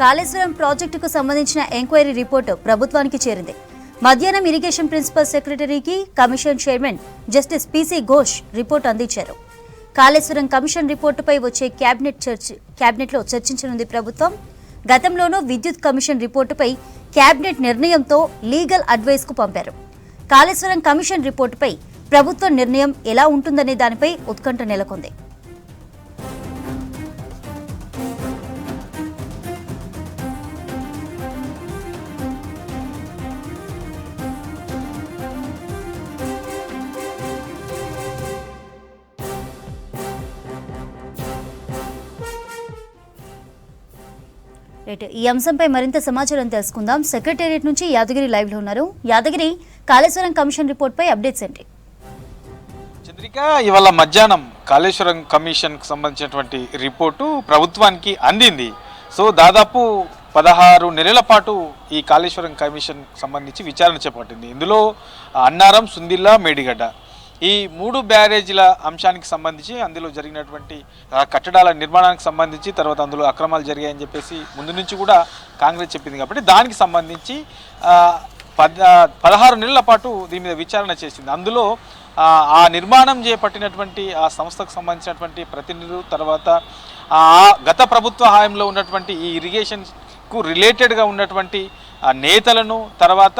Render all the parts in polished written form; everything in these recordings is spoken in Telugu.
కాళేశ్వరం ప్రాజెక్టుకు సంబంధించిన ఎంక్వైరీ రిపోర్టు ప్రభుత్వానికి చేరింది. మధ్యాహ్నం ఇరిగేషన్ ప్రిన్సిపల్ సెక్రటరీకి commission chairman justice PC Ghosh report అందించారు. కాళేశ్వరం కమిషన్ రిపోర్టుపై వచ్చే కేబినెట్లో చర్చించనుంది ప్రభుత్వం. గతంలోనూ విద్యుత్ కమిషన్ రిపోర్టుపై కేబినెట్ నిర్ణయంతో లీగల్ అడ్వైస్ కు పంపారు. కాళేశ్వరం కమిషన్ రిపోర్టుపై ప్రభుత్వ నిర్ణయం ఎలా ఉంటుందనే దానిపై ఉత్కంఠ నెలకొంది. ఈ అంశంపై మరింత సమాచారం తెలుసుకుందాం. సెక్రటేరియట్ నుంచి యాదగిరి లైవ్ లో ఉన్నారు. యాదగిరి, కాళేశ్వరం కమిషన్ రిపోర్ట్ పై అప్డేట్స్ ఏంటి? చంద్రిక, ఇవాళ మధ్యాహ్నం కాళేశ్వరం కమిషన్ కు సంబంధించినటువంటి రిపోర్టు ప్రభుత్వానికి అందింది. సో దాదాపు 16 నెలల పాటు ఈ కాళేశ్వరం కమిషన్ సంబంధించి విచారణ చేపట్టింది. ఇందులో అన్నారం, సుందిల్లా, మేడిగడ్డ ఈ 3 బ్యారేజీల అంశానికి సంబంధించి, అందులో జరిగినటువంటి కట్టడాల నిర్మాణానికి సంబంధించి, తర్వాత అందులో అక్రమాలు జరిగాయని చెప్పేసి ముందు నుంచి కూడా కాంగ్రెస్ చెప్పింది. కాబట్టి దానికి సంబంధించి 16 నెలల పాటు దీని మీద విచారణ చేసింది. అందులో ఆ నిర్మాణం చేపట్టినటువంటి ఆ సంస్థకు సంబంధించినటువంటి ప్రతినిధులు, తర్వాత గత ప్రభుత్వ హయాంలో ఉన్నటువంటి ఈ ఇరిగేషన్కు రిలేటెడ్గా ఉన్నటువంటి నేతలను, తర్వాత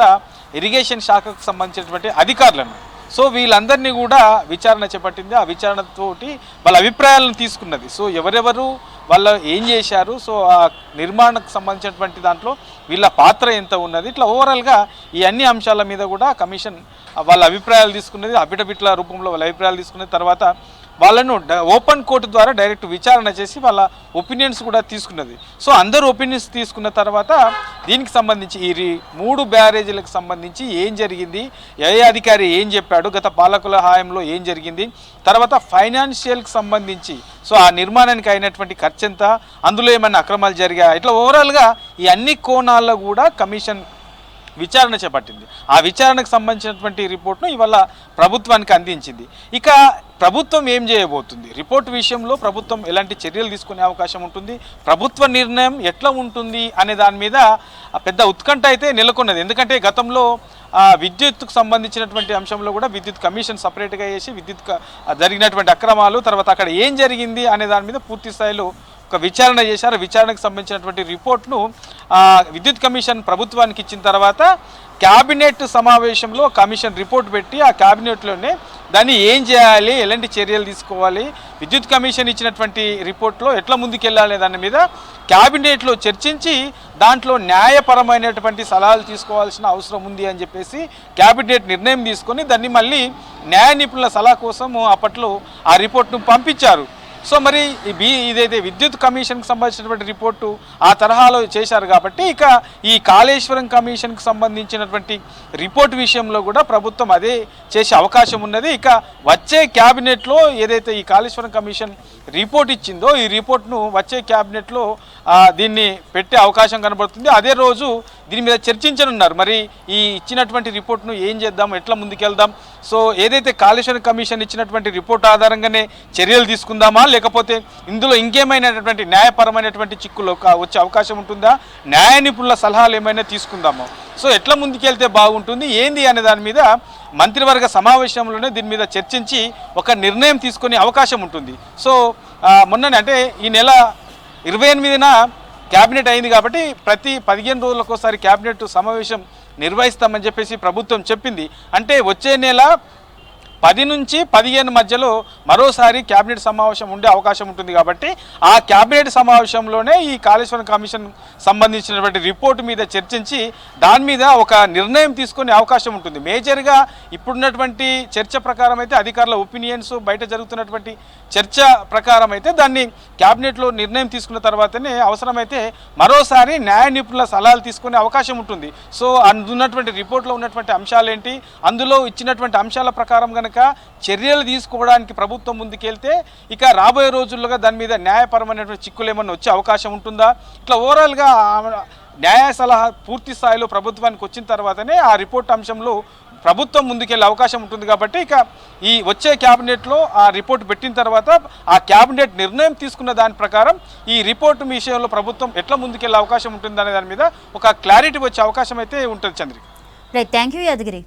ఇరిగేషన్ శాఖకు సంబంధించినటువంటి అధికారులను, సో వీళ్ళందరినీ కూడా విచారణ చేపట్టింది. ఆ విచారణతోటి వాళ్ళ అభిప్రాయాలను తీసుకున్నది. సో ఎవరెవరు వాళ్ళు ఏం చేశారు, సో ఆ నిర్మాణకు సంబంధించినటువంటి దాంట్లో వీళ్ళ పాత్ర ఎంత ఉన్నది, ఇట్లా ఓవరాల్గా ఈ అన్ని అంశాల మీద కూడా కమిషన్ వాళ్ళ అభిప్రాయాలు తీసుకున్నది. అఫిడవిట్ల రూపంలో వాళ్ళ అభిప్రాయాలు తీసుకున్నది. తర్వాత వాళ్ళను ఓపెన్ కోర్టు ద్వారా డైరెక్ట్ విచారణ చేసి వాళ్ళ ఒపీనియన్స్ కూడా తీసుకున్నది. సో అందరూ ఒపీనియన్స్ తీసుకున్న తర్వాత దీనికి సంబంధించి ఈ 3 బ్యారేజీలకు సంబంధించి ఏం జరిగింది, ఏ అధికారి ఏం చెప్పాడు, గత పాలకుల హాయంలో ఏం జరిగింది, తర్వాత ఫైనాన్షియల్కి సంబంధించి సో ఆ నిర్మాణానికి అయినటువంటి ఖర్చు ఎంత, అందులో ఏమైనా అక్రమాలు జరిగాయి, ఇట్లా ఓవరాల్గా ఈ అన్ని కోణాల్లో కూడా కమిషన్ విచారణ చేపట్టింది. ఆ విచారణకు సంబంధించినటువంటి రిపోర్ట్ను ఇవాళ ప్రభుత్వానికి అందించింది. ఇక ప్రభుత్వం ఏం చేయబోతుంది, రిపోర్ట్ విషయంలో ప్రభుత్వం ఎలాంటి చర్యలు తీసుకునే అవకాశం ఉంటుంది, ప్రభుత్వ నిర్ణయం ఎట్లా ఉంటుంది అనే దాని మీద పెద్ద ఉత్కంఠ అయితే నెలకొన్నది. ఎందుకంటే గతంలో విద్యుత్కు సంబంధించినటువంటి అంశంలో కూడా విద్యుత్ కమిషన్ సపరేట్గా చేసి విద్యుత్ జరిగినటువంటి అక్రమాలు, తర్వాత అక్కడ ఏం జరిగింది అనే దాని మీద పూర్తి స్థాయిలో ఒక విచారణ చేశారు. విచారణకు సంబంధించినటువంటి రిపోర్ట్ను విద్యుత్ కమిషన్ ప్రభుత్వానికి ఇచ్చిన తర్వాత క్యాబినెట్ సమావేశంలో కమిషన్ రిపోర్ట్ పెట్టి ఆ క్యాబినెట్లోనే దాన్ని ఏం చేయాలి, ఎలాంటి చర్యలు తీసుకోవాలి, విద్యుత్ కమిషన్ ఇచ్చినటువంటి రిపోర్ట్లో ఎట్లా ముందుకెళ్ళాలి దాని మీద క్యాబినెట్లో చర్చించి దాంట్లో న్యాయపరమైనటువంటి సలహాలు తీసుకోవాల్సిన అవసరం ఉంది అని చెప్పేసి క్యాబినెట్ నిర్ణయం తీసుకొని దాన్ని మళ్ళీ న్యాయ నిపుణుల సలహా కోసం అప్పట్లో ఆ రిపోర్ట్ను పంపించారు. సో మరి ఇదైతే విద్యుత్ కమిషన్కి సంబంధించినటువంటి రిపోర్టు ఆ తరహాలో చేశారు. కాబట్టి ఇక ఈ కాళేశ్వరం కమిషన్కి సంబంధించినటువంటి రిపోర్ట్ విషయంలో కూడా ప్రభుత్వం అదే చేసే అవకాశం ఉన్నది. ఇక వచ్చే క్యాబినెట్లో ఏదైతే ఈ కాళేశ్వరం కమిషన్ రిపోర్ట్ ఇచ్చిందో ఈ రిపోర్ట్ను వచ్చే క్యాబినెట్లో దీన్ని పెట్టే అవకాశం కనబడుతుంది. అదే రోజు దీని మీద చర్చించనున్నారు. మరి ఈ ఇచ్చినటువంటి రిపోర్ట్ను ఏం చేద్దాం, ఎట్లా ముందుకెళ్దాం, సో ఏదైతే కాళేశ్వరం కమిషన్ ఇచ్చినటువంటి రిపోర్ట్ ఆధారంగానే చర్యలు తీసుకుందామా, లేకపోతే ఇందులో ఇంకేమైనటువంటి న్యాయపరమైనటువంటి చిక్కులు వచ్చే అవకాశం ఉంటుందా, న్యాయ నిపుణుల సలహాలు ఏమైనా తీసుకుందామా, సో ఎట్లా ముందుకెళ్తే బాగుంటుంది ఏంది అనే దాని మీద మంత్రివర్గ సమావేశంలోనే దీని మీద చర్చించి ఒక నిర్ణయం తీసుకునే అవకాశం ఉంటుంది. సో మొన్ననే అంటే ఈ నెల 28న క్యాబినెట్ అయింది. కాబట్టి ప్రతి 15 రోజులకోసారి క్యాబినెట్ సమావేశం నిర్వహిస్తామని చెప్పేసి ప్రభుత్వం చెప్పింది. అంటే వచ్చే నెల 10 నుంచి 15 మధ్యలో మరోసారి క్యాబినెట్ సమావేశం ఉండే అవకాశం ఉంటుంది. కాబట్టి ఆ క్యాబినెట్ సమావేశంలోనే ఈ కాళేశ్వరం కమిషన్ సంబంధించినటువంటి రిపోర్టు మీద చర్చించి దాని మీద ఒక నిర్ణయం తీసుకునే అవకాశం ఉంటుంది. మేజర్గా ఇప్పుడున్నటువంటి చర్చ ప్రకారం అయితే అధికారుల ఒపీనియన్స్, బయట జరుగుతున్నటువంటి చర్చ ప్రకారం అయితే దాన్ని క్యాబినెట్లో నిర్ణయం తీసుకున్న తర్వాతనే అవసరమైతే మరోసారి న్యాయ నిపుణుల సలహాలు తీసుకునే అవకాశం ఉంటుంది. సో అందున్నటువంటి రిపోర్ట్లో ఉన్నటువంటి అంశాలేంటి, అందులో ఇచ్చినటువంటి అంశాల ప్రకారం కనుక చర్యలు తీసుకోవడానికి ప్రభుత్వం ముందుకెళ్తే ఇక రాబోయే రోజుల్లోగా దాని మీద న్యాయపరమైనటువంటి చిక్కులు ఏమన్నా వచ్చే అవకాశం ఉంటుందా, ఇట్లా ఓవరాల్గా న్యాయ సలహా పూర్తి స్థాయిలో ప్రభుత్వానికి వచ్చిన తర్వాతనే ఆ రిపోర్ట్ అంశంలో ప్రభుత్వం ముందుకెళ్ళే అవకాశం ఉంటుంది. కాబట్టి ఇక ఈ వచ్చే క్యాబినెట్లో ఆ రిపోర్ట్ పెట్టిన తర్వాత ఆ క్యాబినెట్ నిర్ణయం తీసుకున్న దాని ప్రకారం ఈ రిపోర్టు విషయంలో ప్రభుత్వం ఎట్లా ముందుకెళ్ళే అవకాశం ఉంటుంది అనే దాని మీద ఒక క్లారిటీ వచ్చే అవకాశం అయితే ఉంటుంది. Chandrika, right, thank you Yadagiri.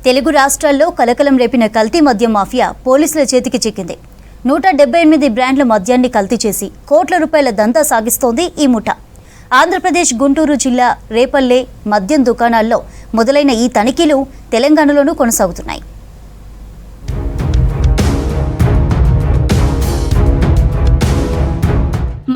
Telugu రాష్ట్రాల్లో కలకలం రేపిన కల్తీ మద్యం మాఫియా పోలీసుల చేతికి చిక్కింది. 178 బ్రాండ్ల మద్యాన్ని కల్తీ చేసి కోట్ల రూపాయల దందా సాగిస్తోంది ఈ ముఠా. ఆంధ్రప్రదేశ్ గుంటూరు జిల్లా రేపల్లె మద్యం దుకాణాల్లో మొదలైన ఈ తనిఖీలు తెలంగాణలోనూ కొనసాగుతున్నాయి.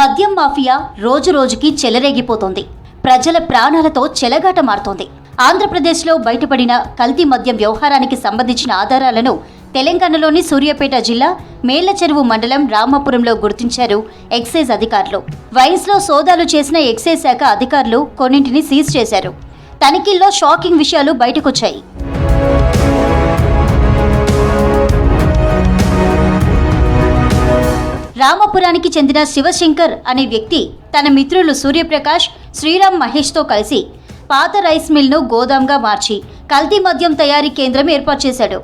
మద్యం మాఫియా రోజురోజుకి చెలరేగిపోతోంది. ప్రజల ప్రాణాలతో చెలగాట మారుతోంది. ఆంధ్రప్రదేశ్లో బయటపడిన కల్తీ మద్యం వ్యవహారానికి సంబంధించిన ఆధారాలను తెలంగాణలోని సూర్యాపేట జిల్లా మేళ్లచెరువు మండలం రామాపురంలో గుర్తించారు ఎక్సైజ్ అధికారులు. వైన్స్లో సోదాలు చేసిన ఎక్సైజ్ శాఖ అధికారులు కొన్నింటిని సీజ్ చేశారు. తనిఖీల్లో షాకింగ్ విషయాలు బయటకొచ్చాయి. రామాపురానికి చెందిన శివశంకర్ అనే వ్యక్తి తన మిత్రులు సూర్యప్రకాష్, శ్రీరామ్ మహేష్తో కలిసి పాత రైస్ మిల్ను గోదాంగా మార్చి కల్తీ మద్యం తయారీ కేంద్రం ఏర్పాటు చేశాడు.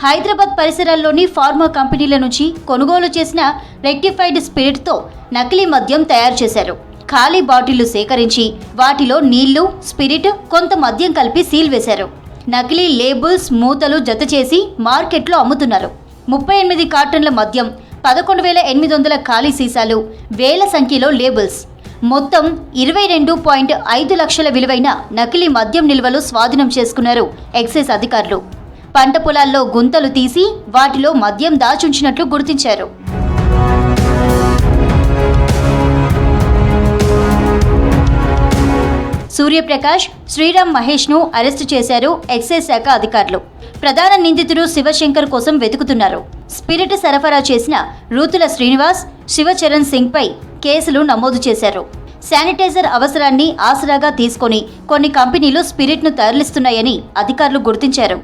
హైదరాబాద్ పరిసరాల్లోని ఫార్మా కంపెనీల నుంచి కొనుగోలు చేసిన రెక్టిఫైడ్ స్పిరిట్తో నకిలీ మద్యం తయారు చేశారు. ఖాళీ బాటిళ్లు సేకరించి వాటిలో నీళ్లు, స్పిరిట్, కొంత మద్యం కలిపి సీల్ వేశారు. నకిలీ లేబుల్స్, మూతలు జత చేసి మార్కెట్లో అమ్ముతున్నారు. 38 కార్టన్ల మద్యం, 11,800 ఖాళీ సీసాలు, వేల సంఖ్యలో లేబుల్స్, మొత్తం 22.5 లక్షల విలువైన నకిలీ మద్యం నిల్వలు స్వాధీనం చేసుకున్నారు ఎక్సైజ్ అధికారులు. పంట పొలాల్లో గుంతలు తీసి వాటిలో మద్యం దాచుంచినట్లు గుర్తించారు. సూర్యప్రకాష్, శ్రీరామ్ మహేష్ను అరెస్టు చేశారు ఎక్సైజ్ శాఖ అధికారులు. ప్రధాన నిందితుడు శివశంకర్ కోసం వెతుకుతున్నారు. స్పిరిట్ సరఫరా చేసిన రూతుల శ్రీనివాస్, శివచరణ్ సింగ్పై కేసులు నమోదు చేశారు. శానిటైజర్ అవసరాన్ని ఆసరాగా తీసుకొని కొన్ని కంపెనీలు స్పిరిట్ను తరలిస్తున్నాయని అధికారులు గుర్తించారు.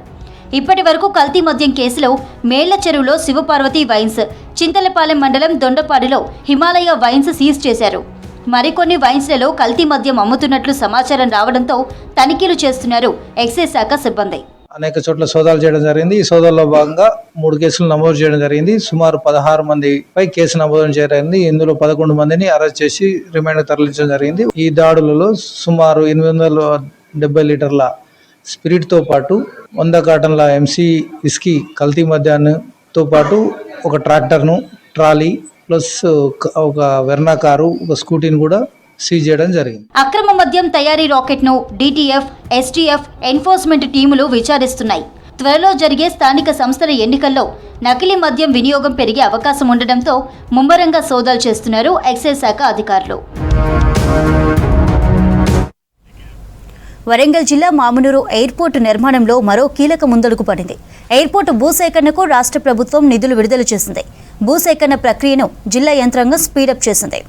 ఇప్పటి వరకు కల్తీ మద్యం కేసులో మేళ్లచెరువులో శివపార్వతి వైన్స్, చింతలపాలెం మండలం దొండపాడిలో హిమాలయ వైన్స్ సీజ్ చేశారు. మరికొన్ని వైన్స్లలో కల్తీ మద్యం అమ్ముతున్నట్లు సమాచారం రావడంతో తనిఖీలు చేస్తున్నారు ఎక్సైజ్ శాఖ సిబ్బంది. అనేక చోట్ల సోదాలు చేయడం జరిగింది. ఈ సోదాల్లో భాగంగా 3 కేసులు నమోదు చేయడం జరిగింది. సుమారు 16 మందిపై కేసు నమోదు జరిగింది. ఇందులో 11 మందిని అరెస్ట్ చేసి రిమాండ్ తరలించడం జరిగింది. ఈ దాడులలో సుమారు 870 లీటర్ల స్పిరిట్తో పాటు 100 కార్టన్ల ఎంసీ విస్కీ కల్తీ మద్యాన్నితో పాటు ఒక ట్రాక్టర్ను, ట్రాలీ ప్లస్ ఒక వెర్నా కారు, ఒక స్కూటీని కూడా సీజ్ చేయడం జరిగింది. అక్రమ మద్యం తయారీ రాకెట్ను డిటిఎఫ్, ఎస్టీఎఫ్ ఎన్ఫోర్స్మెంట్ టీములు విచారిస్తున్నాయి. త్వరలో జరిగే స్థానిక సంస్థల ఎన్నికల్లో నకిలీ మద్యం వినియోగం పెరిగే అవకాశం ఉండడంతో ముమ్మరంగా సోదాలు చేస్తున్నారు ఎక్సైజ్ శాఖ అధికారులు. వరంగల్ జిల్లా మామునూరు ఎయిర్పోర్టు నిర్మాణంలో మరో కీలక ముందడుగు పడింది. ఎయిర్పోర్టు భూసేకరణకు రాష్ట్ర ప్రభుత్వం నిధులు విడుదల చేసింది. భూసేకరణ ప్రక్రియను జిల్లా యంత్రాంగం స్పీడప్ చేసింది.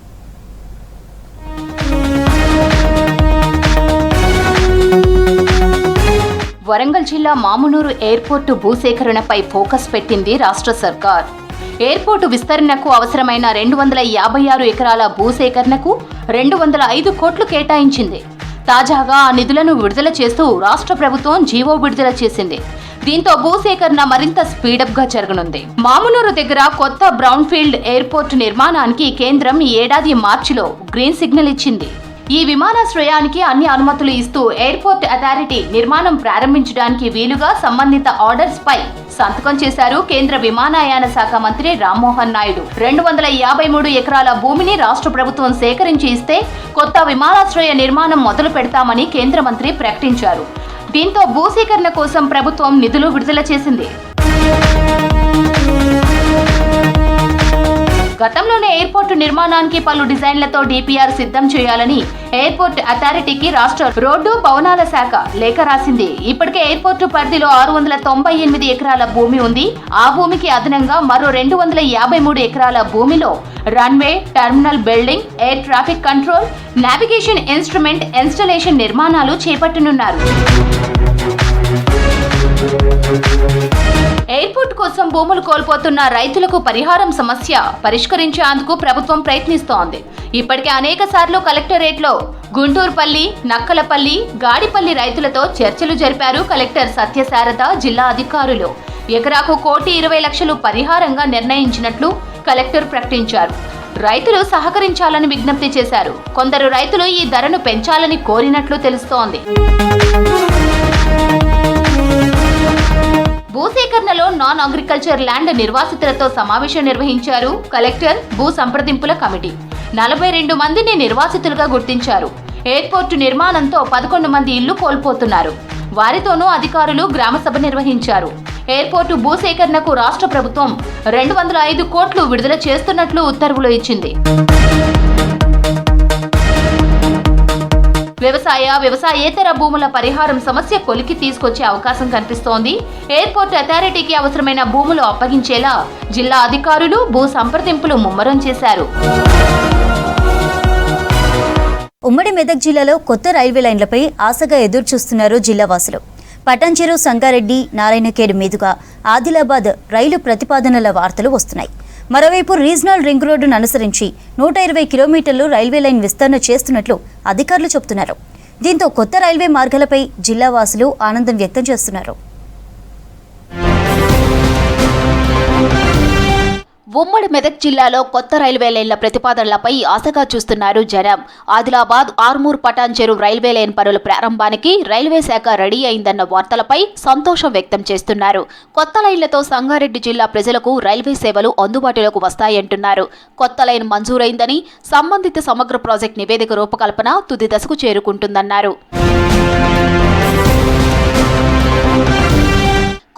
వరంగల్ జిల్లా మామునూరు ఎయిర్పోర్టు భూసేకరణపై ఫోకస్ పెట్టింది రాష్ట్ర సర్కార్. ఎయిర్పోర్టు విస్తరణకు అవసరమైన 256 ఎకరాల భూసేకరణకు 205 కోట్లు కేటాయించింది. తాజాగా ఆ నిధులను విడుదల చేస్తూ రాష్ట్ర ప్రభుత్వం జీవో విడుదల చేసింది. దీంతో భూసేకరణ మరింత స్పీడప్ గా జరగనుంది. మామునూరు దగ్గర కొత్త బ్రౌన్ ఫీల్డ్ ఎయిర్పోర్టు నిర్మాణానికి కేంద్రం ఈ ఏడాది మార్చిలో గ్రీన్ సిగ్నల్ ఇచ్చింది. ఈ విమానాశ్రయానికి అన్ని అనుమతులు ఇస్తూ ఎయిర్పోర్ట్ అథారిటీ నిర్మాణం ప్రారంభించడానికి వీలుగా సంబంధిత ఆర్డర్స్ పై సంతకం చేశారు కేంద్ర విమానయాన శాఖ మంత్రి రామ్మోహన్ నాయుడు. 253 ఎకరాల భూమిని రాష్ట్ర ప్రభుత్వం సేకరించి ఇస్తే కొత్త విమానాశ్రయ నిర్మాణం మొదలు పెడతామని కేంద్ర మంత్రి ప్రకటించారు. దీంతో భూసేకరణ కోసం ప్రభుత్వం నిధులు విడుదల చేసింది. గతంలోనే ఎయిర్పోర్టు నిర్మాణానికి పలు డిజైన్లతో డిపిఆర్ సిద్ధం చేయాలని ఎయిర్పోర్ట్ అథారిటీకి రాష్ట్ర రోడ్డు భవనాల శాఖ లేఖ రాసింది. ఇప్పటికే ఎయిర్పోర్టు పరిధిలో 698 ఎకరాల భూమి ఉంది. ఆ భూమికి అదనంగా మరో 253 ఎకరాల భూమిలో runway, terminal building, air traffic control, navigation instrument installation నిర్మాణాలు చేపట్టనున్నారు. ఎయిర్పోర్ట్ కోసం భూములు కోల్పోతున్న రైతులకు పరిహారం సమస్య పరిష్కరించేందుకు ప్రభుత్వం ప్రయత్నిస్తోంది. ఇప్పటికే అనేక సార్లు కలెక్టరేట్లో గుంటూరుపల్లి, నక్కలపల్లి, గాడిపల్లి రైతులతో చర్చలు జరిపారు కలెక్టర్ సత్యశారద, జిల్లా అధికారులు. ఎకరాకు 1,20,00,000 పరిహారంగా నిర్ణయించినట్లు కలెక్టర్ ప్రకటించారు. రైతులు సహకరించాలని విజ్ఞప్తి చేశారు. కొందరు రైతులు ఈ ధరను పెంచాలని కోరినట్లు తెలుస్తోంది. భూసేకరణలో నాన్ అగ్రికల్చర్ ల్యాండ్ నిర్వాసితులతో సమావేశం నిర్వహించారు కలెక్టర్, భూ సంప్రదింపుల కమిటీ. 42 మందిని నిర్వాసితులుగా గుర్తించారు. ఎయిర్పోర్టు నిర్మాణంతో 11 మంది ఇళ్లు కోల్పోతున్నారు. వారితోనూ అధికారులు గ్రామసభ నిర్వహించారు. ఎయిర్పోర్టు భూసేకరణకు రాష్ట్ర ప్రభుత్వం 205 కోట్లు విడుదల చేస్తున్నట్లు ఉత్తర్వులు ఇచ్చింది. వ్యవసాయేతర భూముల పరిహారం సమస్య కొలికి తీసుకొచ్చే అవకాశం కనిపిస్తోంది. ఎయిర్పోర్ట్ అథారిటీకి అవసరమైన భూములు అప్పగించేలా జిల్లా అధికారులు భూ సంప్రదింపులు ముమ్మరం చేశారు. ఉమ్మడి మెదక్ జిల్లాలో కొత్త రైల్వే లైన్లపై ఆశగా ఎదురుచూస్తున్నారు జిల్లావాసులు. పటాన్చెరు, సంగారెడ్డి, నారాయణఖేడ్ మీదుగా ఆదిలాబాద్ రైలు ప్రతిపాదనల వార్తలు వస్తున్నాయి. మరోవైపు రీజనల్ రింగ్ రోడ్డును అనుసరించి 120 కిలోమీటర్లు రైల్వే లైన్ విస్తరణ చేస్తున్నట్లు అధికారులు చెబుతున్నారు. దీంతో కొత్త రైల్వే మార్గాలపై జిల్లావాసులు ఆనందం వ్యక్తం చేస్తున్నారు. ఉమ్మడి మెదక్ జిల్లాలో కొత్త రైల్వే లైన్ల ప్రతిపాదనలపై ఆశగా చూస్తున్నారు జనం. ఆదిలాబాద్, ఆర్మూర్, పటాన్చెరు రైల్వే లైన్ పనుల ప్రారంభానికి రైల్వే శాఖ రెడీ అయిందన్న వార్తలపై సంతోషం వ్యక్తం చేస్తున్నారు. కొత్త లైన్లతో సంగారెడ్డి జిల్లా ప్రజలకు రైల్వే సేవలు అందుబాటులోకి వస్తాయంటున్నారు. కొత్త లైన్ మంజూరైందని, సంబంధిత సమగ్ర ప్రాజెక్ట్ నివేదిక రూపకల్పన తుది దశకు చేరుకుంటుందన్నారు.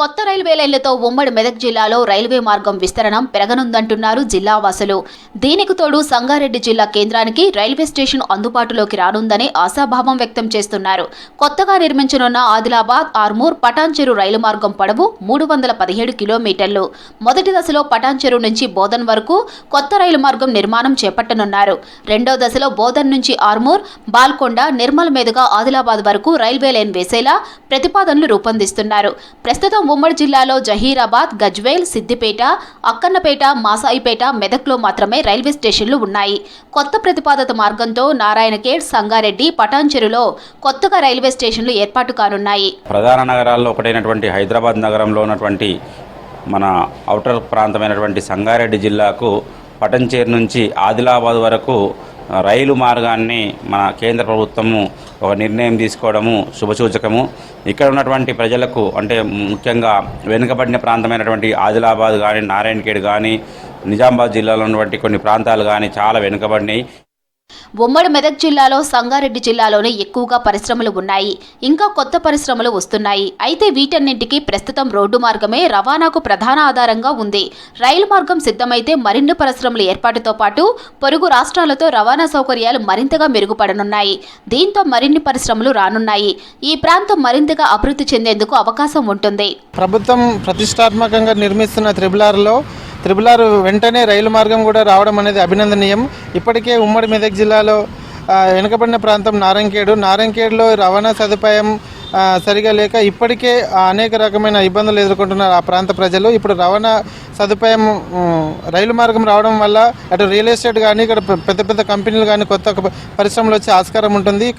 కొత్త రైల్వే లైన్లతో ఉమ్మడి మెదక్ జిల్లాలో రైల్వే మార్గం విస్తరణ పెరగనుందంటున్నారు జిల్లావాసులు. దీనికి తోడు సంగారెడ్డి జిల్లా కేంద్రానికి రైల్వే స్టేషన్ అందుబాటులోకి రానుందని ఆశాభావం వ్యక్తం చేస్తున్నారు. కొత్తగా నిర్మించనున్న ఆదిలాబాద్, ఆర్మూర్, పటాన్చెరు రైలు మార్గం పొడవు 317 కిలోమీటర్లు. మొదటి దశలో పటాన్చెరు నుంచి బోధన్ వరకు కొత్త రైలు మార్గం నిర్మాణం చేపట్టనున్నారు. రెండో దశలో బోధన్ నుంచి ఆర్మూర్, బాల్కొండ, నిర్మల్ మీదుగా ఆదిలాబాద్ వరకు రైల్వే లైన్ వేసేలా ప్రతిపాదనలు రూపొందిస్తున్నారు. ప్రస్తుతం ఉమ్మడి జిల్లాలో జహీరాబాద్, గజ్వేల్, సిద్దిపేట, అక్కన్నపేట, మాసాయిపేట, మెదక్లో మాత్రమే రైల్వే స్టేషన్లు ఉన్నాయి. కొత్త ప్రతిపాదిత మార్గంతో నారాయణఖేడ్, సంగారెడ్డి, పటాన్చెరులో కొత్తగా రైల్వే స్టేషన్లు ఏర్పాటు కానున్నాయి. ప్రధాన నగరాల్లో ఒకటైనటువంటి హైదరాబాద్ నగరంలో ఉన్నటువంటి మన ఔటర్ ప్రాంతమైనటువంటి సంగారెడ్డి జిల్లాకు పటాన్చెరు నుంచి ఆదిలాబాద్ వరకు రైలు మార్గాన్ని మన కేంద్ర ప్రభుత్వము ఒక నిర్ణయం తీసుకోవడము శుభసూచకము. ఇక్కడ ఉన్నటువంటి ప్రజలకు, అంటే ముఖ్యంగా వెనుకబడిన ప్రాంతమైనటువంటి ఆదిలాబాద్ కానీ, నారాయణఖేడ్ కానీ, నిజామాబాద్ జిల్లాలో ఉన్నటువంటి కొన్ని ప్రాంతాలు కానీ చాలా వెనుకబడినాయి. ఉమ్మడి మెదక్ జిల్లాలో సంగారెడ్డి జిల్లాలోనే ఎక్కువగా పరిశ్రమలు ఉన్నాయి. ఇంకా కొత్త పరిశ్రమలు వస్తున్నాయి. అయితే వీటన్నింటికీ ప్రస్తుతం రోడ్డు మార్గమే రవాణాకు ప్రధాన ఆధారంగా ఉంది. రైలు మార్గం సిద్ధమైతే మరిన్ని పరిశ్రమల ఏర్పాటుతో పాటు పొరుగు రాష్ట్రాలతో రవాణా సౌకర్యాలు మరింతగా మెరుగుపడనున్నాయి. దీంతో మరిన్ని పరిశ్రమలు రానున్నాయి. ఈ ప్రాంతం మరింతగా అభివృద్ధి చెందేందుకు అవకాశం ఉంటుంది. ప్రభుత్వం ప్రతిష్టాత్మకంగా నిర్మిస్తున్న త్రిబుల్ ఆర్ వెంటనే రైలు మార్గం కూడా రావడం అనేది అభినందనీయం. ఇప్పటికే ఉమ్మడి మెదక్ జిల్లాలో వెనుకబడిన ప్రాంతం నారాయణఖేడ్లో రవాణా సదుపాయం సరిగా లేక ఇప్పటికే అనేక రకమైన ఇబ్బందులు ఎదుర్కొంటున్నారు ఆ ప్రాంత ప్రజలు. ఇప్పుడు రవాణా సదుపాయం రైలు మార్గం రావడం వల్ల అటు రియల్ ఎస్టేట్ కానీ, ఇక్కడ పెద్ద పెద్ద కంపెనీలు కానీ, కొత్త పరిశ్రమలు వచ్చే ఆస్కారం ఉంటుంది.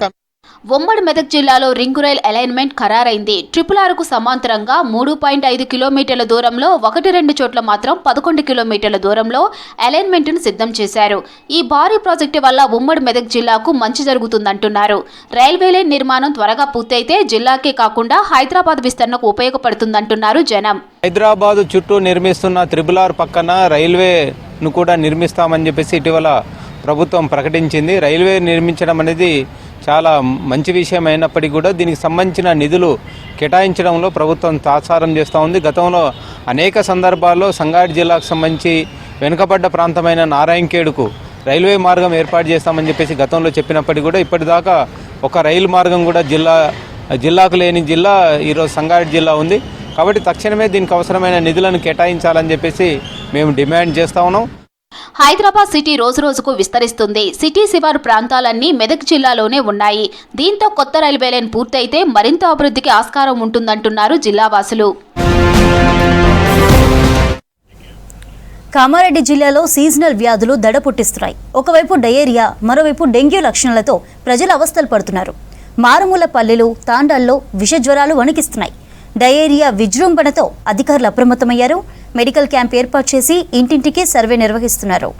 ఉమ్మడి మెదక్ జిల్లాలో రింగు రైల్ అలైన్మెంట్ ఖరారైంది. RRRకు సమాంతరంగా 3.5 కిలోమీటర్ల దూరంలో 1-2 చోట్ల మాత్రం 11 కిలోమీటర్ల దూరంలో అలైన్మెంట్ను సిద్ధం చేశారు. ఈ భారీ ప్రాజెక్టు వల్ల ఉమ్మడి మెదక్ జిల్లాకు మంచి జరుగుతుందంటున్నారు. రైల్వే లైన్ నిర్మాణం త్వరగా పూర్తయితే జిల్లాకే కాకుండా హైదరాబాద్ విస్తరణకు ఉపయోగపడుతుందంటున్నారు జనం. హైదరాబాద్ చుట్టూ నిర్మిస్తున్న RRR పక్కన రైల్వేను కూడా నిర్మిస్తామని చెప్పేసి ఇటీవల ప్రభుత్వం ప్రకటించింది. రైల్వే నిర్మించడం అనేది చాలా మంచి విషయం అయినప్పటికీ కూడా దీనికి సంబంధించిన నిధులు కేటాయించడంలో ప్రభుత్వం తాత్సారం చేస్తూ ఉంది. గతంలో అనేక సందర్భాల్లో సంగారెడ్డి జిల్లాకు సంబంధించి వెనుకబడ్డ ప్రాంతమైన నారాయణఖేడ్కు రైల్వే మార్గం ఏర్పాటు చేస్తామని చెప్పేసి గతంలో చెప్పినప్పటికీ కూడా ఇప్పటిదాకా ఒక రైలు మార్గం కూడా జిల్లాకు లేని జిల్లా ఈరోజు సంగారెడ్డి జిల్లా ఉంది. కాబట్టి తక్షణమే దీనికి అవసరమైన నిధులను కేటాయించాలని చెప్పేసి మేము డిమాండ్ చేస్తూ ఉన్నాం. హైదరాబాద్ సిటీ రోజురోజుకు విస్తరిస్తుంది. సిటీ శివారు ప్రాంతాలన్నీ మెదక్ జిల్లాలోనే ఉన్నాయి. దీంతో కొత్త రైల్వే లైన్ పూర్తయితే మరింత అభివృద్ధికి ఆస్కారం ఉంటుందంటున్నారు జిల్లావాసులు. కామారెడ్డి జిల్లాలో సీజనల్ వ్యాధులు దడ పుట్టిస్తున్నాయి. ఒకవైపు డయేరియా, మరోవైపు డెంగ్యూ లక్షణాలతో ప్రజలు అవస్థలు పడుతున్నారు. మారుమూల పల్లెలు, తాండాల్లో విష జ్వరాలు వణికిస్తున్నాయి. డయేరియా విజృంభణతో అధికారులు అప్రమత్తమయ్యారు. మెడికల్ క్యాంప్ ఏర్పాటు చేసి ఇంటింటికి సర్వే నిర్వహిస్తున్నారు.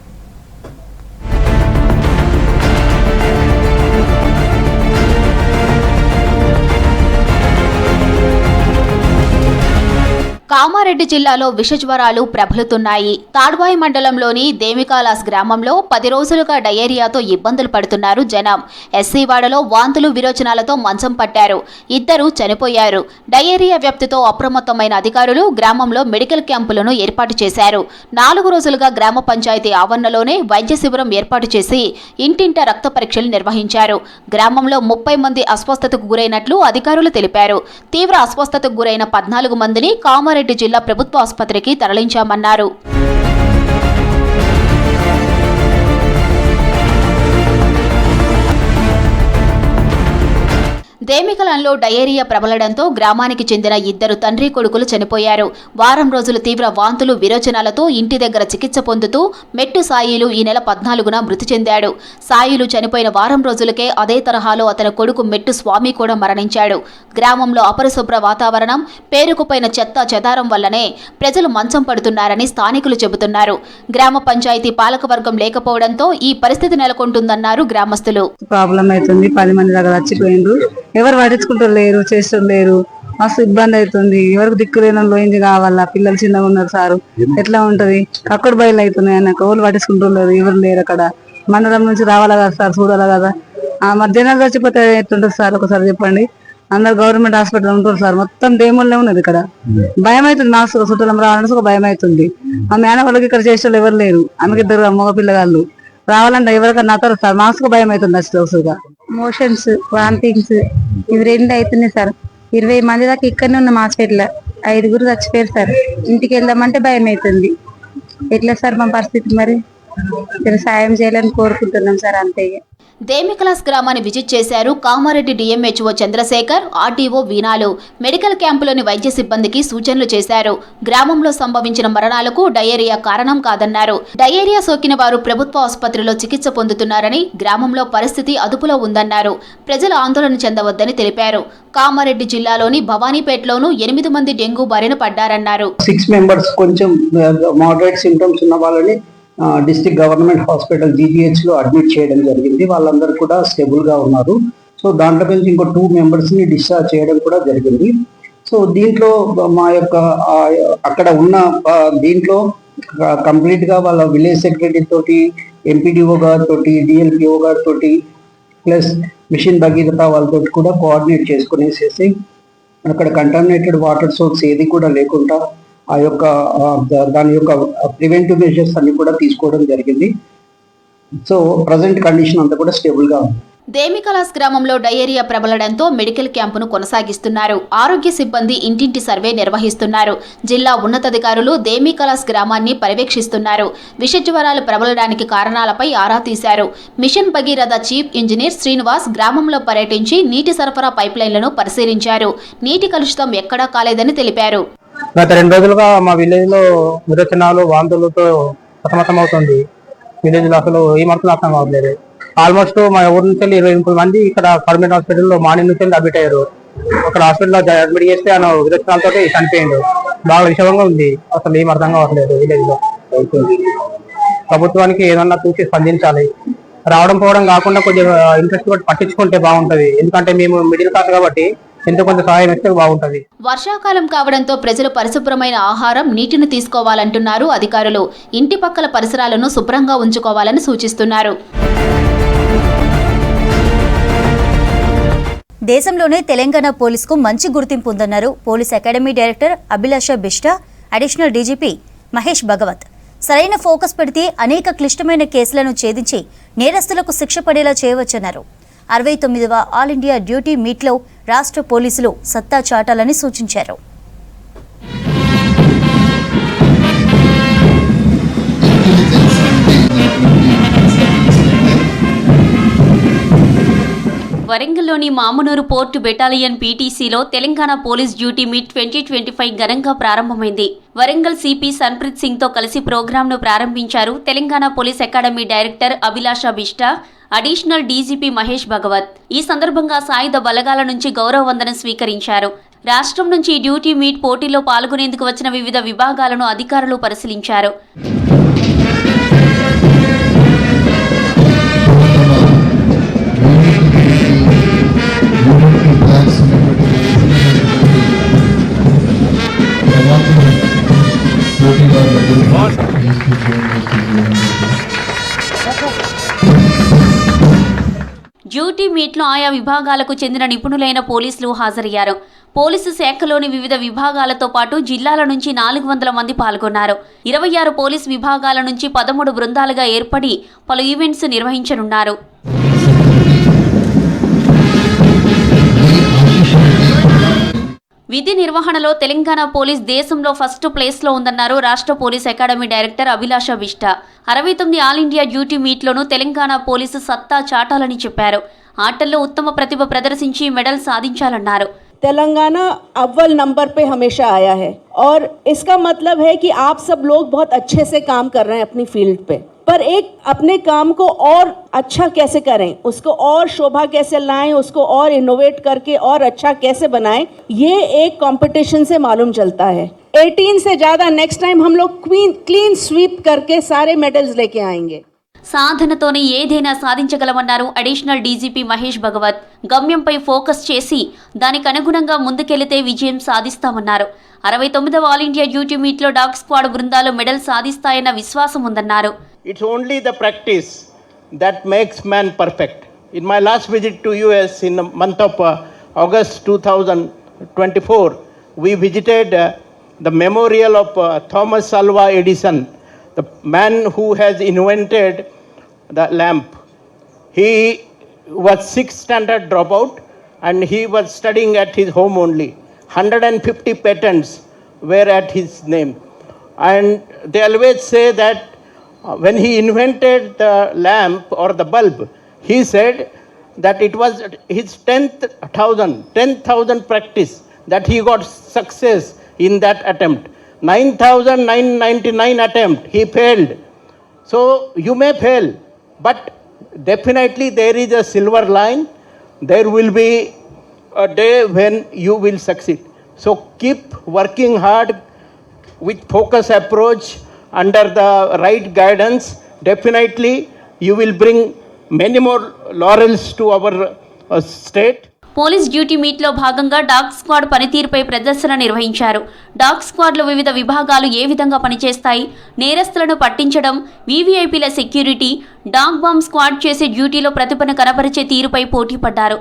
కామారెడ్డి జిల్లాలో విషజ్వరాలు ప్రబలుతున్నాయి. తాడ్వాయి మండలంలోని దేమికాలాస్ గ్రామంలో 10 రోజులుగా డయేరియాతో ఇబ్బందులు పడుతున్నారు జనం. ఎస్సీవాడలో వాంతులు విరోచనాలతో మంచం పట్టారు. 2 చనిపోయారు. డయేరియా వ్యాప్తితో అప్రమత్తమైన అధికారులు గ్రామంలో మెడికల్ క్యాంపులను ఏర్పాటు చేశారు. 4 రోజులుగా గ్రామ పంచాయతీ ఆవరణలోనే వైద్య శిబిరం ఏర్పాటు చేసి ఇంటింట రక్త పరీక్షలు నిర్వహించారు. గ్రామంలో 30 మంది అస్వస్థతకు గురైనట్లు అధికారులు తెలిపారు. తీవ్ర అస్వస్థతకు గురైన 14 మందిని కామారెడ్డి జిల్లా ప్రభుత్వ ఆసుపత్రికి తరలించామన్నారు. దేమికలంలో డయేరియా ప్రబలడంతో గ్రామానికి చెందిన 2 తండ్రి కొడుకులు చనిపోయారు. వారం రోజులు తీవ్ర వాంతులు విరోచనాలతో ఇంటి దగ్గర చికిత్స పొందుతూ మెట్టు సాయిలు ఈ నెల 14న మృతి చెందాడు. సాయిలు చనిపోయిన వారం రోజులకే అదే తరహాలో అతని కొడుకు మెట్టు స్వామి కూడా మరణించాడు. గ్రామంలో అపరిశుభ్ర వాతావరణం, పేరుకుపోయిన చెత్త చెదారం వల్లనే ప్రజలు మంచం పడుతున్నారని స్థానికులు చెబుతున్నారు. గ్రామ పంచాయతీ పాలకవర్గం లేకపోవడంతో ఈ పరిస్థితి నెలకొంటుందన్నారు గ్రామస్తులు. ప్రాబ్లం అవుతుంది. 10 మంది దగ్గర చచ్చిపోయిండ్రు. ఎవరు పట్టించుకుంటారు లేరు, చేస్తారు లేరు. మస్తు ఇబ్బంది అవుతుంది. ఎవరికి దిక్కులేని లోయింది కావాలా. పిల్లలు చిన్నగా ఉన్నారు సారు, ఎట్లా ఉంటది. కక్కడు బయలు అవుతున్నాయి. అన్నకు ఎవరు పట్టించుకుంటారు ఎవరు లేరు. అక్కడ మండలం నుంచి రావాలా కదా సార్, చూడాలా కదా. మధ్యాహ్నాలు చచ్చిపోతే ఎట్లుంటది సార్ ఒకసారి చెప్పండి. అందరు గవర్నమెంట్ హాస్పిటల్ ఉంటారు సార్. మొత్తం డేములనే ఉన్నది. ఇక్కడ భయం అవుతుంది. మాకు చుట్టాలం రావాలంటే ఒక భయం అవుతుంది. మా మేన వాళ్ళకి ఇక్కడ చేసేవాళ్ళు ఎవరు లేరు. ఆమెకి 2 మగ పిల్లగాళ్ళు రావాలంటే ఎవరికన్నా నతారు సార్. మాకు భయం అవుతుంది. అసలుగా మోషన్స్, వామిటింగ్స్ ఇవి 2 అవుతున్నాయి సార్. 20 మంది దాకా ఇక్కడనే ఉన్న హాస్పిటల్. 5 చచ్చిపోయారు సార్. ఇంటికి వెళ్దామంటే భయం అవుతుంది. ఎట్లా సార్ మా పరిస్థితి? మరి సాయం చేయాలని కోరుకుంటున్నాం సార్. అంతే. దేమికలాస్ గ్రామాన్ని విజిట్ చేశారు కామారెడ్డి డిఎంహెచ్ఓ చంద్రశేఖర్, ఆర్టీఓ వీణాలు. మెడికల్ క్యాంపులోని వైద్య సిబ్బందికి సూచనలు చేశారు. గ్రామంలో సంభవించిన మరణాలకు డయేరియా కారణం కాదన్నారు. డయేరియా సోకిన వారు ప్రభుత్వ ఆసుపత్రిలో చికిత్స పొందుతున్నారని, గ్రామంలో పరిస్థితి అదుపులో ఉందన్నారు. ప్రజలు ఆందోళన చెందవద్దని తెలిపారు. కామారెడ్డి జిల్లాలోని భవానీపేటలోనూ 8 మంది డెంగూ బారిన పడ్డారన్నారు. 6 మెంబర్స్ కొంచెం మోడరేట్ సింటమ్స్ ఉన్న వాళ్ళని డిస్ట్రిక్ట్ గవర్నమెంట్ హాస్పిటల్ GGH లో అడ్మిట్ చేయడం జరిగింది. వాళ్ళందరూ కూడా స్టేబుల్ గా ఉన్నారు. సో దాంట్లో నుంచి ఇంకో 2 మెంబర్స్ ని డిశ్చార్జ్ చేయడం కూడా జరిగింది. సో దీంట్లో మా యొక్క అక్కడ ఉన్న దీంట్లో కంప్లీట్ గా వాళ్ళ విలేజ్ సెక్రటరీ తోటి, ఎంపీడీఓ గారితో, DLPO గారితో ప్లస్ మిషన్ భగీరథ వాళ్ళతో కూడా కోఆర్డినేట్ చేసుకునేసేసి అక్కడ కంటామినేటెడ్ వాటర్ సోర్స్ ఏది కూడా లేకుండా ఆ యొక్క దాని యొక్క ప్రివెంటివ్ మెజర్స్ అన్ని కూడా తీసుకోవడం జరిగింది. సో ప్రజెంట్ కండిషన్ అంతా కూడా స్టేబుల్ గా ఉంది. దేమికలాస్ గ్రామంలో డయేరియా ప్రబలడంతో మెడికల్ క్యాంపును కొనసాగిస్తున్నారు. ఆరోగ్య సిబ్బంది ఇంటింటి సర్వే నిర్వహిస్తున్నారు. జిల్లా ఉన్నతాధికారులు దేమికలాస్ గ్రామాన్ని పర్యవేక్షిస్తున్నారు. విషజ్వరాలు ప్రబలడానికి కారణాలపై ఆరా తీశారు. Mission Bhagiratha chief engineer Srinivas గ్రామంలో పర్యటించి నీటి సరఫరా పైప్లైన్లను పరిశీలించారు. నీటి కలుషితం ఎక్కడా కాలేదని తెలిపారు. గత 2 రోజులుగా మా విలేజ్ లో విరోచనాలు, వాంతులతో సతమతం అవుతుంది. విలేజ్ లో అసలు ఏమాత్రం అర్థం కావట్లేదు. ఆల్మోస్ట్ మా ఊరు నుంచి 20-30 మంది ఇక్కడ పర్మనెంట్ హాస్పిటల్లో మార్నింగ్ నుంచి అడ్మిట్ అయ్యారు. అక్కడ హాస్పిటల్లో అడ్మిట్ చేస్తే ఆయన విరోచనాలతో చనిపోయిండు. బాగా విషమంగా ఉంది, అసలు ఏం అర్థం కావట్లేదు. విలేజ్ లో ప్రభుత్వానికి ఏదన్నా చూసి స్పందించాలి. రావడం పోవడం కాకుండా కొంచెం ఇంట్రెస్ట్ కూడా పట్టించుకుంటే బాగుంటది. ఎందుకంటే మేము మిడిల్ క్లాస్ కాబట్టి ఎంతో కొంత సహాయం ఇస్తే బాగుంటది. వర్షాకాలం కావడంతో ప్రజలు పరిశుభ్రమైన ఆహారం, నీటిని తీసుకోవాలంటున్నారు అధికారులు. ఇంటి పక్కల పరిసరాలను శుభ్రంగా ఉంచుకోవాలని సూచిస్తున్నారు. దేశంలోనే తెలంగాణ పోలీసుకు మంచి గుర్తింపు ఉందన్నారు police academy director Abhilasha బిష్ట, additional DGP Mahesh Bhagwat. సరైన ఫోకస్ పెడితే అనేక క్లిష్టమైన కేసులను ఛేదించి నేరస్తులకు శిక్ష పడేలా చేయవచ్చన్నారు. 69వ ఆల్ ఇండియా డ్యూటీ మీట్లో రాష్ట్ర పోలీసులు సత్తా చాటాలని సూచించారు. వరంగల్లోని మామునూరు పోర్టు బెటాలియన్ పీటీసీలో తెలంగాణ పోలీస్ డ్యూటీ మీట్ 2025 ఘనంగా ప్రారంభమైంది. వరంగల్ సిపి సన్ప్రీత్ సింగ్తో కలిసి ప్రోగ్రాంను ప్రారంభించారు Telangana police academy director Abhilasha బిష్ట, additional DGP Mahesh Bhagwat. ఈ సందర్భంగా సాయుధ బలగాల నుంచి గౌరవ వందనం స్వీకరించారు. రాష్ట్రం నుంచి డ్యూటీ మీట్ పోటీలో పాల్గొనేందుకు వచ్చిన వివిధ విభాగాలను అధికారులు పరిశీలించారు. డ్యూటీ మీట్లో ఆయా విభాగాలకు చెందిన నిపుణులైన పోలీసులు హాజరయ్యారు. పోలీసు శాఖలోని వివిధ విభాగాలతో పాటు జిల్లాల నుంచి 400 మంది పాల్గొన్నారు. 26 పోలీసు విభాగాల నుంచి 13 బృందాలుగా ఏర్పడి పలు ఈవెంట్స్ నిర్వహించనున్నారు. విధి నిర్వహణలో తెలంగాణ పోలీస్ దేశంలో ఫస్ట్ ప్లేస్లో ఉందన్నారు రాష్ట్ర police academy director Abhilasha Bisht. 69 all India duty మీట్లోనూ తెలంగాణ పోలీసు సత్తా చాటాలని చెప్పారు. ఆటల్లో ఉత్తమ ప్రతిభ ప్రదర్శించి మెడల్ సాధించాలన్నారు. तेलंगाना अव्वल नंबर पे हमेशा आया है और इसका मतलब है कि आप सब लोग बहुत अच्छे से काम कर रहे हैं अपनी फील्ड पे, पर एक अपने काम को और अच्छा कैसे करें, उसको और शोभा कैसे लाएं, उसको और इनोवेट करके और अच्छा कैसे बनाएं, ये एक कंपटीशन से मालूम चलता है. 18 से ज़्यादा नेक्स्ट टाइम हम लोग क्लीन स्वीप करके सारे मेडल्स लेके आएंगे. సాధనతోనే ఏదైనా సాధించగలమన్నారు additional DGP Mahesh Bhagwat. గమ్యంపై focus చేసి దానికి అనుగుణంగా ముందుకెళ్లితే విజయం సాధిస్తామన్నారు. 69వ ఆల్ ఇండియా డ్యూటీ మీట్లో డాగ్ స్క్వాడ్ బృందాలు మెడల్ సాధిస్తాయన్న విశ్వాసం ఉందన్నారు. It's only the practice that makes man perfect. In my last visit to US in the month of August 2024, we visited the memorial of Thomas Alva Edison, the man who has invented the lamp. He was 6th standard dropout and he was studying at his home only. 150 patents were at his name. And they always say that when he invented the lamp or the bulb, he said that it was his 10,000 practice that he got success in that attempt. 9,999 attempt, he failed. So you may fail, but definitely there is a silver line. There will be a day when you will succeed. So keep working hard with focus approach under the right guidance. Definitely you will bring many more laurels to our state. Police duty మీట్లో భాగంగా డాగ్ స్క్వాడ్ పనితీరుపై ప్రదర్శన నిర్వహించారు. డాగ్ స్క్వాడ్లో వివిధ విభాగాలు ఏ విధంగా పనిచేస్తాయి, నేరస్తులను పట్టించడం, వీవీఐపీల సెక్యూరిటీ, డాగ్ బాంబ్ స్క్వాడ్ చేసే డ్యూటీలో ప్రతిభను కనబరిచే తీరుపై పోటీ పడ్డారు.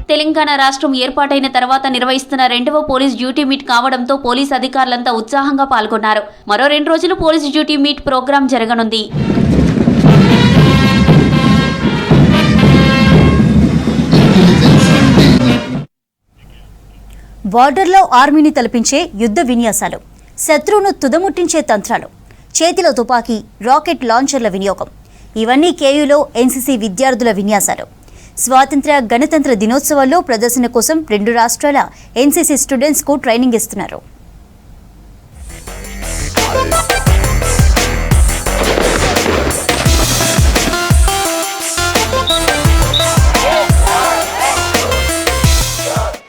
తెలంగాణ రాష్ట్రం ఏర్పాటైన తర్వాత నిర్వహిస్తున్న 2వ పోలీస్ డ్యూటీ మీట్ కావడంతో పోలీస్ అధికారులంతా ఉత్సాహంగా పాల్గొన్నారు. మరో 2 రోజులు పోలీస్ డ్యూటీ మీట్ ప్రోగ్రాం జరగనుంది. బార్డర్లో ఆర్మీని తలపించే యుద్ధ విన్యాసాలు, శత్రువును తుదముట్టించే తంత్రాలు, చేతిలో తుపాకీ, రాకెట్ లాంచర్ల వినియోగం, ఇవన్నీ కేయూలో ఎన్సీసీ విద్యార్థుల విన్యాసాలు. స్వాతంత్ర్య గణతంత్ర దినోత్సవాల్లో ప్రదర్శన కోసం 2 రాష్ట్రాల ఎన్సీసీ స్టూడెంట్స్కు ట్రైనింగ్ ఇస్తున్నారు.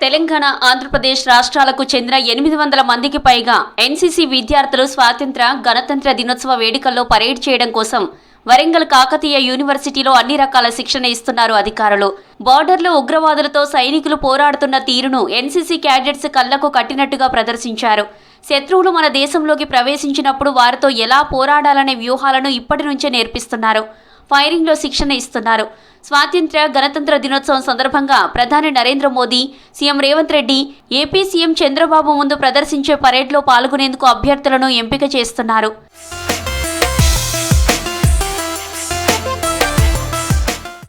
తెలంగాణ, ఆంధ్రప్రదేశ్ రాష్ట్రాలకు చెందిన 800 మందికి పైగా ఎన్సీసీ విద్యార్థులు స్వాతంత్ర్య గణతంత్ర దినోత్సవ వేడుకల్లో పరేడ్ చేయడం కోసం వరంగల్ కాకతీయ యూనివర్సిటీలో అన్ని రకాల శిక్షణ ఇస్తున్నారు అధికారులు. బార్డర్లో ఉగ్రవాదులతో సైనికులు పోరాడుతున్న తీరును ఎన్సీసీ క్యాడెట్స్ కళ్లకు కట్టినట్టుగా ప్రదర్శించారు. శత్రువులు మన దేశంలోకి ప్రవేశించినప్పుడు వారితో ఎలా పోరాడాలనే వ్యూహాలను ఇప్పటి నుంచే నేర్పిస్తున్నారు. ఫైరింగ్లో శిక్షణ ఇస్తున్నారు. స్వాతంత్ర్య గణతంత్ర దినోత్సవం సందర్భంగా ప్రధాని Narendra Modi, CM Revanth Reddy, AP CM Chandrababu ముందు ప్రదర్శించే పరేడ్లో పాల్గొనేందుకు అభ్యర్థులను ఎంపిక చేస్తున్నారు.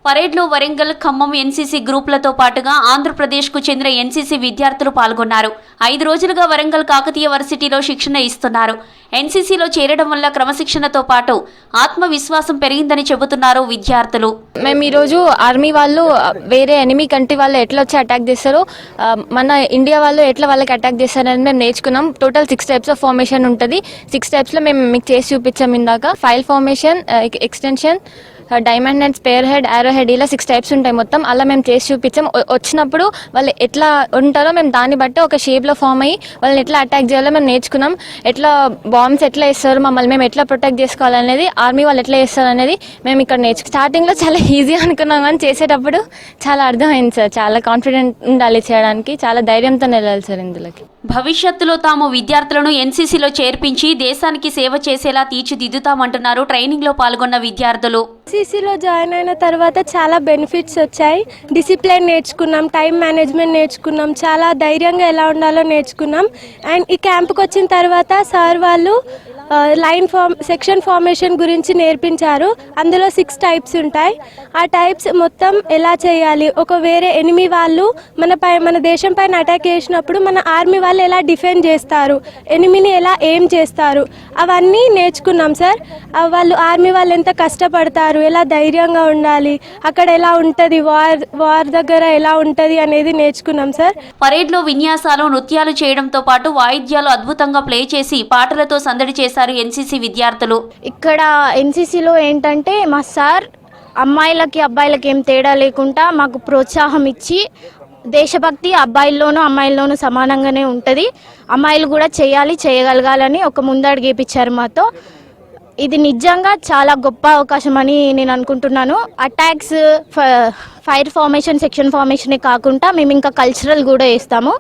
పరేడ్లో వరంగల్, ఖమ్మం ఎన్సీసీ గ్రూపులతో పాటుగా ఆంధ్రప్రదేశ్కు చెందిన ఎన్సీసీ విద్యార్థులు పాల్గొన్నారు. 5 రోజులుగా వరంగల్ కాకతీయ వర్సిటీలో శిక్షణ ఇస్తున్నారు. ఎన్సీసీలో చేరడం వల్ల క్రమశిక్షణతో పాటు ఆత్మవిశ్వాసం పెరిగిందని చెబుతున్నారు విద్యార్థులు. మేము ఈరోజు ఆర్మీ వాళ్ళు వేరే ఎనిమీ కంట్రీ వాళ్ళు ఎట్లా వచ్చి అటాక్ చేస్తారో, మన ఇండియా వాళ్ళు ఎట్లా వాళ్ళకి అటాక్ చేస్తారని మేము నేర్చుకున్నాం. టోటల్ 6 టైప్స్ ఆఫ్ ఫార్మేషన్ ఉంటుంది. 6 టైప్స్లో మేము మీకు చేసి చూపించాం ఇందాక. File formation, extension, diamond and spare head, ఆరో హెడ్, ఇలా 6 టైప్స్ ఉంటాయి మొత్తం. అలా మేము చేసి చూపించాం. వచ్చినప్పుడు వాళ్ళు ఎట్లా ఉంటారో మేము దాన్ని బట్టి ఒక షేప్లో ఫామ్ అయ్యి వాళ్ళని ఎట్లా అటాక్ చేయాలో మేము నేర్చుకున్నాం. ఎట్లా బాంబ్స్ ఎట్లా వేస్తారు, మమ్మల్ని మేము ఎట్లా ప్రొటెక్ట్ చేసుకోవాలనేది, ఆర్మీ వాళ్ళు ఎట్లా చేస్తారు అనేది మేము ఇక్కడ నేర్చుకున్నాం. స్టార్టింగ్లో చాలా ఈజీ అనుకున్నాం కానీ చేసేటప్పుడు చాలా అర్థమైంది సార్. చాలా కాన్ఫిడెంట్ ఉండాలి చేయడానికి, చాలా ధైర్యంతో వెళ్ళాలి సార్ ఇందులోకి. భవిష్యత్తులో తాము విద్యార్థులను ఎన్సీసీలో చేర్పించి దేశానికి సేవ చేసేలా తీర్చిదిద్దుతామంటున్నారు ట్రైనింగ్లో పాల్గొన్న విద్యార్థులు. ఎన్సీసీలో జాయిన్ అయిన తర్వాత చాలా బెనిఫిట్స్ వచ్చాయి. డిసిప్లిన్ నేర్చుకున్నాం, టైం మేనేజ్మెంట్ నేర్చుకున్నాం, చాలా ధైర్యంగా ఎలా ఉండాలో నేర్చుకున్నాం. అండ్ ఈ క్యాంప్కి వచ్చిన తర్వాత సార్ వాళ్ళు సెక్షన్ ఫార్మేషన్ గురించి నేర్పించారు. అందులో 6 టైప్స్ ఉంటాయి. ఆ టైప్స్ మొత్తం ఎలా చేయాలి, ఒక వేరే ఎనిమీ వాళ్ళు మన దేశం పైన అటాక్ చేసినప్పుడు మన ఆర్మీ వాళ్ళు ఎలా డిఫెండ్ చేస్తారు, ఎనిమీని ఎలా ఏం చేస్తారు, అవన్నీ నేర్చుకున్నాం సార్. వాళ్ళు ఆర్మీ వాళ్ళు ఎంత కష్టపడతారు, ఎలా ధైర్యంగా ఉండాలి, అక్కడ ఎలా ఉంటుంది, వార్ దగ్గర ఎలా ఉంటుంది అనేది నేర్చుకున్నాం సార్. పరేడ్లో విన్యాసాలు, నృత్యాలు చేయడంతో పాటు వాయిద్యాలు అద్భుతంగా ప్లే చేసి పాటలతో సందడి చేశారు ఎన్సీసీ విద్యార్థులు. ఇక్కడ ఎన్సీసీలో ఏంటంటే మా సార్ అమ్మాయిలకి అబ్బాయిలకి ఏం తేడా లేకుండా మాకు ప్రోత్సాహం ఇచ్చి, దేశభక్తి అబ్బాయిల్లోనూ అమ్మాయిల్లోనూ సమానంగానే ఉంటుంది, అమ్మాయిలు కూడా చేయగలగాలని ఒక ముందడుగు వేయించారు మాతో. ఇది నిజంగా చాలా గొప్ప అవకాశం అని నేను అనుకుంటున్నాను. అటాక్స్, ఫైర్ ఫార్మేషన్, సెక్షన్ ఫార్మేషనే కాకుండా మేము ఇంకా కల్చరల్ కూడా వేస్తాము.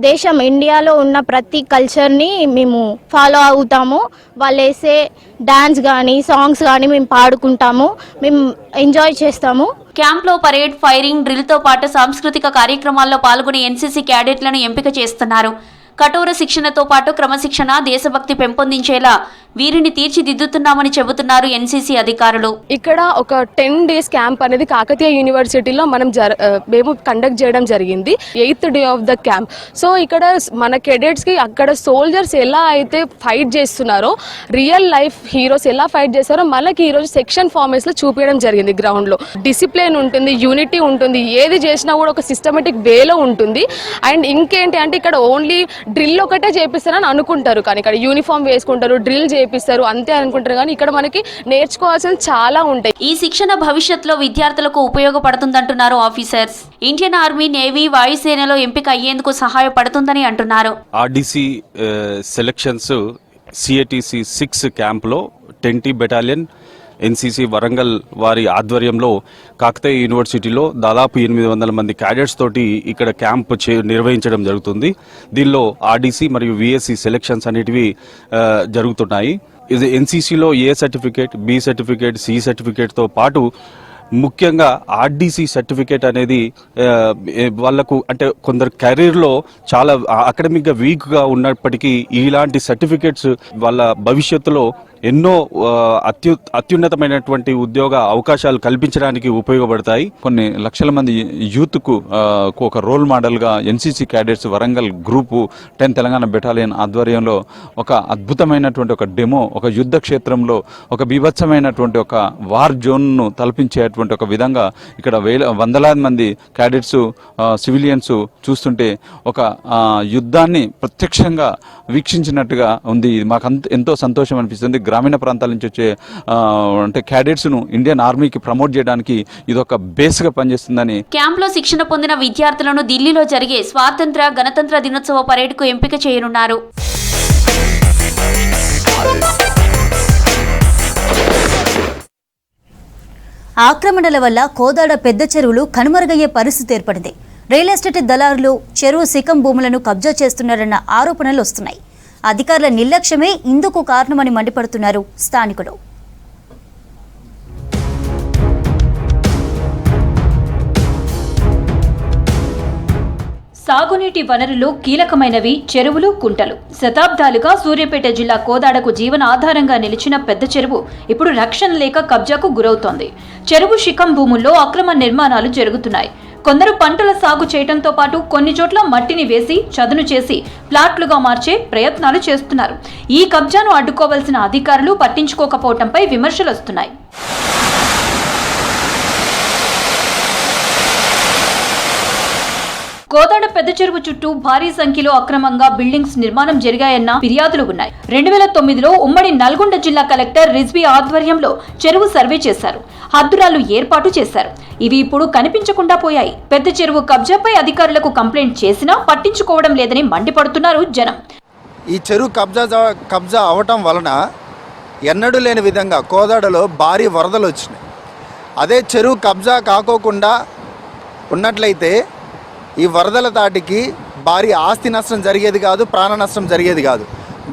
దేశం ఇండియాలో ఉన్న ప్రతి కల్చర్ని మేము ఫాలో అవుతాము. వాళ్ళు వేసే డాన్స్ కానీ సాంగ్స్ కానీ మేము పాడుకుంటాము, మేము ఎంజాయ్ చేస్తాము. క్యాంప్లో పరేడ్, ఫైరింగ్, డ్రిల్తో పాటు సాంస్కృతిక కార్యక్రమాల్లో పాల్గొనే ఎన్సీసీ క్యాడెట్లను ఎంపిక చేస్తున్నారు. కఠోర శిక్షణతో పాటు క్రమశిక్షణ, దేశభక్తి పెంపొందించేలా వీరిని తీర్చిదిద్దుతున్నామని చెబుతున్నారు ఎన్సీసీ అధికారులు. ఇక్కడ ఒక 10 days క్యాంప్ అనేది కాకతీయ యూనివర్సిటీలో మేము కండక్ట్ చేయడం జరిగింది. 8th day of the camp. So ఇక్కడ మన కెడెట్స్కి అక్కడ సోల్జర్స్ ఎలా అయితే ఫైట్ చేస్తున్నారో, రియల్ లైఫ్ హీరోస్ ఎలా ఫైట్ చేస్తారో మనకి ఈరోజు సెక్షన్ ఫార్మేట్స్లో చూపించడం జరిగింది. గ్రౌండ్లో డిసిప్లిన్ ఉంటుంది, యూనిటీ ఉంటుంది, ఏది చేసినా కూడా ఒక సిస్టమేటిక్ వేలో ఉంటుంది. అండ్ ఇంకేంటి అంటే ఇక్కడ ఓన్లీ డ్రిల్ ఒకటే చేపిస్తారని అనుకుంటారు, కానీ ఇక్కడ యూనిఫామ్ వేసుకుంటారు, డ్రిల్ చేపిస్తారు అంతే అనుకుంటారు, కానీ ఇక్కడ మనకి నేర్చుకోవాల్సిన చాలా ఉంటాయి. ఈ శిక్షణ భవిష్యత్తులో విద్యార్థులకు ఉపయోగపడుతుందంటున్నారు ఆఫీసర్స్. ఇండియన్ ఆర్మీ, నేవీ, వాయుసేనలో ఎంపిక అయ్యేందుకు సహాయపడుతుందని అంటున్నారు. ఆర్డీసీ సెలక్షన్స్ సిఏటీసీ 6 క్యాంప్లో 10th బెటాలియన్ ఎన్సీసీ వరంగల్ వారి ఆధ్వర్యంలో కాకతీయ యూనివర్సిటీలో దాదాపు 800 మంది క్యాడెట్స్ తోటి ఇక్కడ క్యాంప్ నిర్వహించడం జరుగుతుంది. దీనిలో ఆర్డీసీ మరియు విఎస్సి సెలక్షన్స్ అనేటివి జరుగుతున్నాయి. ఇది ఎన్సీసీలో ఏ సర్టిఫికేట్, బి సర్టిఫికేట్, సి సర్టిఫికేట్తో పాటు ముఖ్యంగా ఆర్డీసీ సర్టిఫికేట్ అనేది వాళ్ళకు అంటే కొందరు కెరీర్లో చాలా అకాడమిక్గా వీక్గా ఉన్నప్పటికీ ఇలాంటి సర్టిఫికేట్స్ వాళ్ళ భవిష్యత్తులో ఎన్నో అత్యున్నతమైనటువంటి ఉద్యోగ అవకాశాలు కల్పించడానికి ఉపయోగపడతాయి. కొన్ని లక్షల మంది యూత్కు ఒక రోల్ మోడల్గా NCC cadets Warangal group 10 Telangana battalion ఆధ్వర్యంలో ఒక అద్భుతమైనటువంటి ఒక డెమో, ఒక యుద్ధ క్షేత్రంలో ఒక బీభత్సమైనటువంటి ఒక వార్ జోన్ను తలపించేటువంటి ఒక విధంగా ఇక్కడ వందలాది మంది క్యాడెట్స్ సివిలియన్స్ చూస్తుంటే ఒక యుద్ధాన్ని ప్రత్యక్షంగా వీక్షించినట్టుగా ఉంది. మాకు ఎంతో సంతోషం అనిపిస్తుంది. గ్రామీణ ప్రాంతాల నుంచి వచ్చే అంటే క్యాడెట్స్ను ఇండియన్ ఆర్మీకి ప్రమోట్ చేయడానికి ఇది ఒక బేస్గా పనిచేస్తుందని. క్యాంప్లో శిక్షణ పొందిన విద్యార్థులను ఢిల్లీలో జరిగే స్వాతంత్ర గణతంత్ర దినోత్సవ పరేడ్కు ఎంపిక చేయనున్నారు. ఆక్రమణల వల్ల కోదాడ పెద్ద చెరువులు కనుమరుగయ్యే పరిస్థితి ఏర్పడింది. రియల్ ఎస్టేట్ దళారులు చెరువు శిఖం భూములను కబ్జా చేస్తున్నారన్న ఆరోపణలు వస్తున్నాయి. అధికారుల నిర్లక్ష్యమే ఇందుకు కారణమని మండిపడుతున్నారు స్థానికులు. సాగునీటి వనరులు కీలకమైనవి చెరువులు, కుంటలు. శతాబ్దాలుగా సూర్యాపేట జిల్లా కోదాడకు జీవన ఆధారంగా నిలిచిన పెద్ద చెరువు ఇప్పుడు రక్షణ లేక కబ్జాకు గురవుతోంది. చెరువు శిఖం భూముల్లో అక్రమ నిర్మాణాలు జరుగుతున్నాయి. కొందరు పంటల సాగు చేయడంతో పాటు కొన్ని చోట్ల మట్టిని వేసి చదును చేసి ప్లాట్లుగా మార్చే ప్రయత్నాలు చేస్తున్నారు. ఈ కబ్జాను అడ్డుకోవాల్సిన అధికారులు పట్టించుకోకపోవడంపై విమర్శలు వస్తున్నాయి. కోదాడ పెద్ద చెరువు చుట్టూ భారీ సంఖ్యలో అక్రమంగా బిల్డింగ్స్ నిర్మాణం జరిగాయన్న ఫిర్యాదులు ఉన్నాయి. 2009లో ఉమ్మడి నల్గొండ జిల్లా కలెక్టర్ రిజ్వీ ఆధ్వర్యంలో చెరువు సర్వే చేశారు. హద్దురాలు ఏర్పాటు చేశారు. ఇవి ఇప్పుడు కనిపించకుండా పోయాయి. పెద్ద చెరువు కబ్జాపై అధికారులకు కంప్లైంట్ చేసినా పట్టించుకోవడం లేదని మండిపడుతున్నారు జనం. ఈ చెరువు కబ్జా అవటం వలన ఎన్నడూ లేని విధంగా కోదాడలో భారీ వరదలు వచ్చినాయి. అదే చెరువు కబ్జా కాకోకుండా ఉన్నట్లయితే ఈ వరదల తాటికి భారీ ఆస్తి నష్టం జరిగేది కాదు, ప్రాణ నష్టం జరిగేది కాదు.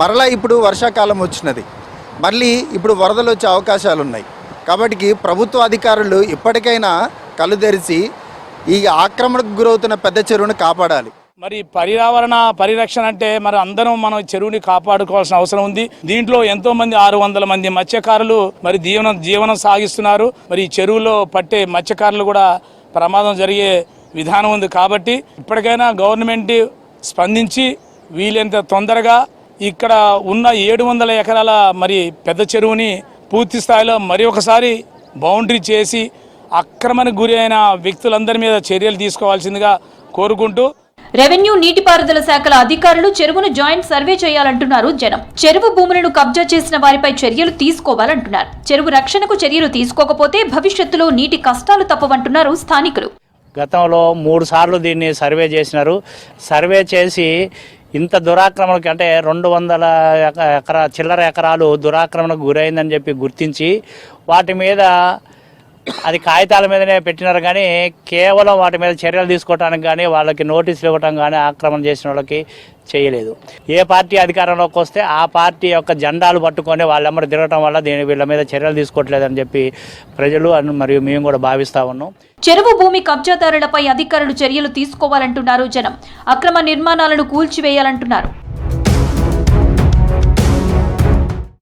మరలా ఇప్పుడు వర్షాకాలం వచ్చినది, మళ్ళీ ఇప్పుడు వరదలు వచ్చే అవకాశాలు ఉన్నాయి. కాబట్టి ప్రభుత్వ అధికారులు ఇప్పటికైనా కళ్ళు తెరిచి ఈ ఆక్రమణకు గురవుతున్న పెద్ద చెరువును కాపాడాలి. మరి పర్యావరణ పరిరక్షణ అంటే మరి అందరం మనం చెరువుని కాపాడుకోవాల్సిన అవసరం ఉంది. దీంట్లో ఎంతో మంది 600 మంది మత్స్యకారులు మరి జీవనం సాగిస్తున్నారు. మరి ఈ చెరువులో పట్టే మత్స్యకారులు కూడా ప్రమాదం జరిగే విధానం ఉంది. కాబట్టి ఇప్పటికైనా గవర్నమెంట్ స్పందించి వీలైనంత తొందరగా ఇక్కడ ఉన్న 700 ఎకరాల మరి పెద్ద చెరువుని పూర్తి స్థాయిలో మరి ఒకసారి బౌండరీ చేసి అక్రమానికి గురి అయిన వ్యక్తులందరి మీద చర్యలు తీసుకోవాల్సిందిగా కోరుకుంటూ, రెవెన్యూ, నీటిపారుదల శాఖల అధికారులు చెరువును జాయింట్ సర్వే చేయాలంటున్నారు జనం. చెరువు భూములను కబ్జా చేసిన వారిపై చర్యలు తీసుకోవాలంటున్నారు. చెరువు రక్షణకు చర్యలు తీసుకోకపోతే భవిష్యత్తులో నీటి కష్టాలు తప్పవంటున్నారు స్థానికులు. గతంలో 3 సార్లు దీన్ని సర్వే చేసినారు. సర్వే చేసి ఇంత దురాక్రమణకి అంటే 200 చిల్లర ఎకరాలు దురాక్రమణకు గురైందని చెప్పి గుర్తించి వాటి మీద అది కాగితాల మీదనే పెట్టినారు. కానీ కేవలం వాటి మీద చర్యలు తీసుకోవడానికి కానీ వాళ్ళకి నోటీసులు ఇవ్వటం కానీ ఆక్రమణ చేసిన వాళ్ళకి చేయలేదు. ఏ పార్టీ అధికారంలోకి వస్తే ఆ పార్టీ యొక్క జెండాలు పట్టుకొని వాళ్ళెమ్మడి తిరగటం వల్ల వీళ్ళ మీద చర్యలు తీసుకోవట్లేదని చెప్పి ప్రజలు మరియు మేము కూడా భావిస్తా ఉన్నాం. చెరువు భూమి కబ్జాదారులపై అధికారులు చర్యలు తీసుకోవాలంటున్నారు జనం. అక్రమ నిర్మాణాలను కూల్చివేయాలంటున్నారు.